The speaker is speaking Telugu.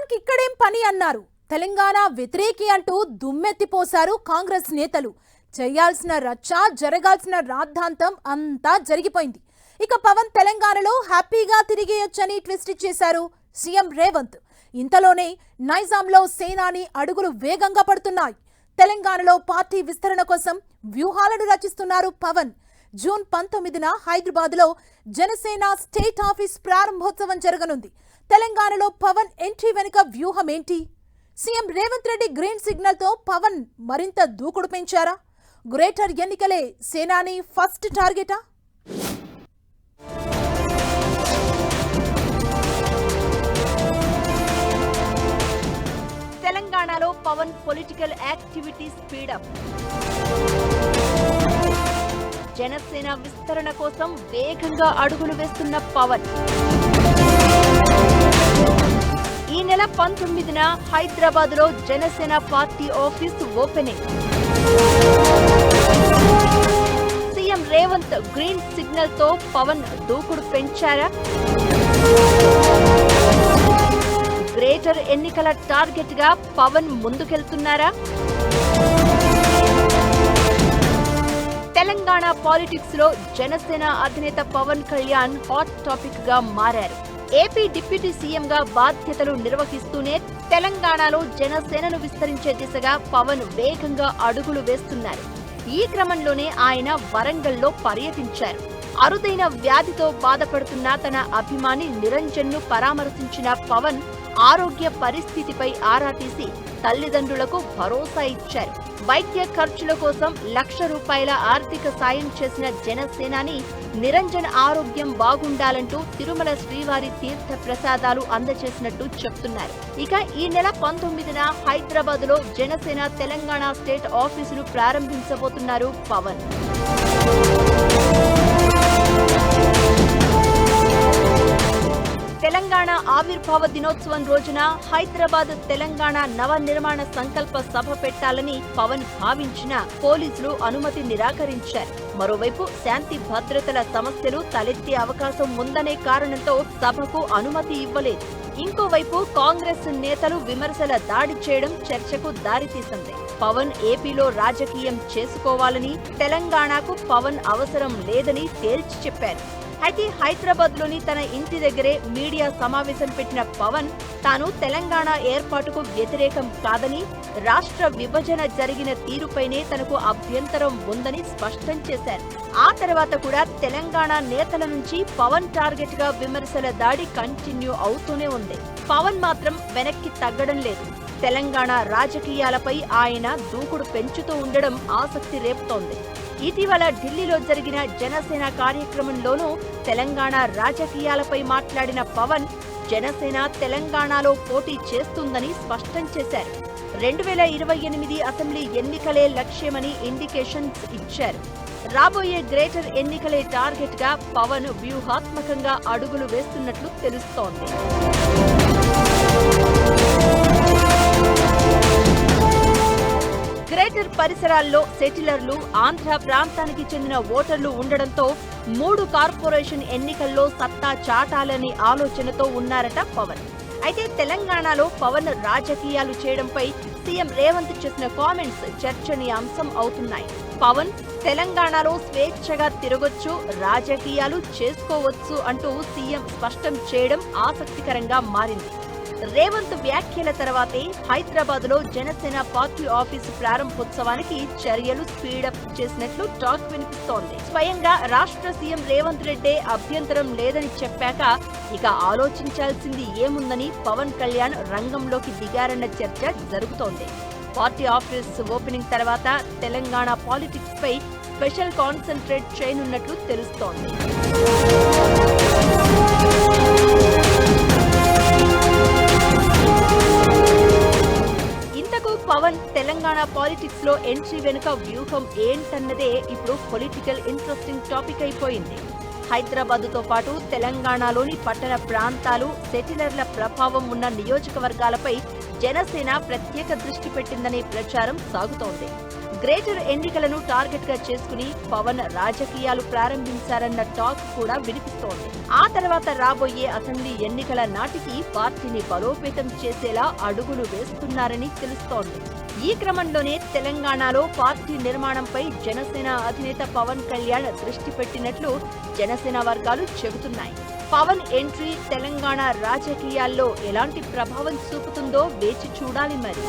పవన్ కి ఇక్కడేం పని అన్నారు. తెలంగాణ వ్యతిరేకి అంటూ దుమ్మెత్తిపోశారు కాంగ్రెస్ నేతలు. చేయాల్సిన రచ్చ, జరగాల్సిన రాద్ధాంతం అంతా జరిగిపోయింది. ఇక పవన్ తెలంగాణలో హ్యాపీగా తిరిగేయొచ్చని ట్విస్ట్ ఇచ్చేశారు సీఎం రేవంత్. ఇంతలోనే నైజాంలో సేనాని అడుగులు వేగంగా పడుతున్నాయి. తెలంగాణలో పార్టీ విస్తరణ కోసం వ్యూహాలను రచిస్తున్నారు పవన్. జూన్ 19న హైదరాబాద్లో జనసేన స్టేట్ ఆఫీస్ ప్రారంభోత్సవం జరగనుంది. తెలంగాణలో పవన్ ఎంట్రీ వెనుక వ్యూహం ఏంటి? CM Revanth Reddy green signal తో పవన్ మరింత దూకుడు పెంచారా? గ్రేటర్ ఎన్నికలే సేనాని ఫస్ట్ టార్గెటా? తెలంగాణలో Pawan political activity speed up. Janasena విస్తరణ కోసం వేగంగా అడుగులు వేస్తున్న పవన్ ఈ నెల 19న హైదరాబాద్లో Janasena party office opening. CM Revanth green signal తో పవన్ దూకుడు పెంచారా? గ్రేటర్ ఎన్నికల టార్గెట్ గా పవన్ ముందుకెళ్తున్నారా? తెలంగాణ పాలిటిక్స్ లో జనసేన అధినేత పవన్ కళ్యాణ్ హాట్ టాపిక్ గా మారారు. ఏపీ డిప్యూటీ సీఎం గా బాధ్యతలు నిర్వహిస్తూనే తెలంగాణలో జనసేనను విస్తరించే దిశగా పవన్ వేగంగా అడుగులు వేస్తున్నారు. ఈ క్రమంలోనే ఆయన వరంగల్లో పర్యటించారు. అరుదైన వ్యాధితో బాధపడుతున్న తన అభిమాని నిరంజన్ ను పరామర్శించిన పవన్ ఆరోగ్య పరిస్థితిపై ఆరా తీసి తల్లిదండ్రులకు భరోసా ఇచ్చారు. వైద్య ఖర్చుల కోసం ₹1,00,000 ఆర్థిక సాయం చేసిన జనసేనాని నిరంజన్ ఆరోగ్యం బాగుండాలంటూ తిరుమల శ్రీవారి తీర్థ ప్రసాదాలు అందజేసినట్టు చెప్తున్నారు. ఇక ఈ నెల 19న హైదరాబాద్ లో జనసేన తెలంగాణ స్టేట్ ఆఫీసును ప్రారంభించబోతున్నారు పవన్. తెలంగాణ ఆవిర్భావ దినోత్సవం రోజున హైదరాబాద్ తెలంగాణ నవనిర్మాణ సంకల్ప సభ పెట్టాలని పవన్ భావించిన పోలీసులు అనుమతి నిరాకరించారు. మరోవైపు శాంతి భద్రతల సమస్యలు తలెత్తే అవకాశం ఉందనే కారణంతో సభకు అనుమతి ఇవ్వలేదు. ఇంకోవైపు కాంగ్రెస్ నేతలు విమర్శల దాడి చేయడం చర్చకు దారితీసింది. పవన్ ఏపీలో రాజకీయం చేసుకోవాలని, తెలంగాణకు పవన్ అవసరం లేదని తేల్చి చెప్పారు. అయితే హైదరాబాద్ లోని తన ఇంటి దగ్గరే మీడియా సమావేశం పెట్టిన పవన్ తాను తెలంగాణ ఏర్పాటుకు వ్యతిరేకం కాదని, రాష్ట్ర విభజన జరిగిన తీరుపైనే తనకు అభ్యంతరం ఉందని స్పష్టం చేశారు. ఆ తర్వాత కూడా తెలంగాణ నేతల నుంచి పవన్ టార్గెట్ గా విమర్శల దాడి కంటిన్యూ అవుతూనే ఉంది. పవన్ మాత్రం వెనక్కి తగ్గడం లేదు. తెలంగాణ రాజకీయాలపై ఆయన దూకుడు పెంచుతూ ఉండడం ఆసక్తి రేపుతోంది. ఇటీవల ఢిల్లీలో జరిగిన జనసేన కార్యక్రమంలోనూ తెలంగాణ రాజకీయాలపై మాట్లాడిన పవన్ జనసేన తెలంగాణలో పోటీ చేస్తుందని స్పష్టం చేశారు. 2028 అసెంబ్లీ ఎన్నికలే లక్ష్యమని ఇండికేషన్స్ ఇచ్చారు. రాబోయే గ్రేటర్ ఎన్నికలే టార్గెట్ గా పవన్ వ్యూహాత్మకంగా అడుగులు వేస్తున్నట్లు తెలుస్తోంది. గ్రేటర్ పరిసరాల్లో సెటిలర్లు, ఆంధ్ర ప్రాంతానికి చెందిన ఓటర్లు ఉండడంతో 3 కార్పొరేషన్ ఎన్నికల్లో సత్తా చాటాలనే ఆలోచనతో ఉన్నారట పవన్. అయితే తెలంగాణలో పవన్ రాజకీయాలు చేయడంపై సీఎం రేవంత్ చేసిన కామెంట్స్ చర్చనీయాంశం అవుతున్నాయి. పవన్ తెలంగాణలో స్వేచ్ఛగా తిరగొచ్చు, రాజకీయాలు చేసుకోవచ్చు అంటూ సీఎం స్పష్టం చేయడం ఆసక్తికరంగా మారింది. రేవంత్ వ్యాఖ్యల తర్వాతే హైదరాబాద్ లో జనసేన పార్టీ ఆఫీసు ప్రారంభోత్సవానికి చర్యలు స్పీడప్ చేసినట్లు టాక్ వినిపిస్తోంది. స్వయంగా రాష్ట్ర సీఎం రేవంత్ రెడ్డి అభ్యంతరం లేదని చెప్పాక ఇక ఆలోచించాల్సింది ఏముందని పవన్ కళ్యాణ్ రంగంలోకి దిగారన్న చర్చ జరుగుతోంది. పార్టీ ఆఫీస్ ఓపెనింగ్ తర్వాత తెలంగాణ పాలిటిక్స్ పై స్పెషల్ కాన్సంట్రేట్ చేయనున్నట్లు తెలుస్తోంది. పవన్ తెలంగాణ పాలిటిక్స్ లో ఎంట్రీ వెనుక వ్యూహం ఏంటన్నదే ఇప్పుడు పొలిటికల్ ఇంట్రెస్టింగ్ టాపిక్ అయిపోయింది. హైదరాబాద్ తో పాటు తెలంగాణలోని పట్టణ ప్రాంతాలు, సెటిలర్ల ప్రభావం ఉన్న నియోజకవర్గాలపై జనసేన ప్రత్యేక దృష్టి పెట్టిందనే ప్రచారం సాగుతోంది. గ్రేటర్ ఎన్నికలను టార్గెట్ గా చేసుకుని పవన్ రాజకీయాలు ప్రారంభించారన్న టాక్ కూడా వినిపిస్తోంది. ఆ తర్వాత రాబోయే అసెంబ్లీ ఎన్నికల నాటికి పార్టీని బలోపేతం చేసేలా అడుగులు వేస్తున్నారని తెలుస్తోంది. ఈ క్రమంలోనే తెలంగాణలో పార్టీ నిర్మాణంపై జనసేన అధినేత పవన్ కళ్యాణ్ దృష్టి పెట్టినట్లు జనసేన వర్గాలు చెబుతున్నాయి. పవన్ ఎంట్రీ తెలంగాణ రాజకీయాల్లో ఎలాంటి ప్రభావం చూపుతుందో వేచి చూడాలి మరి.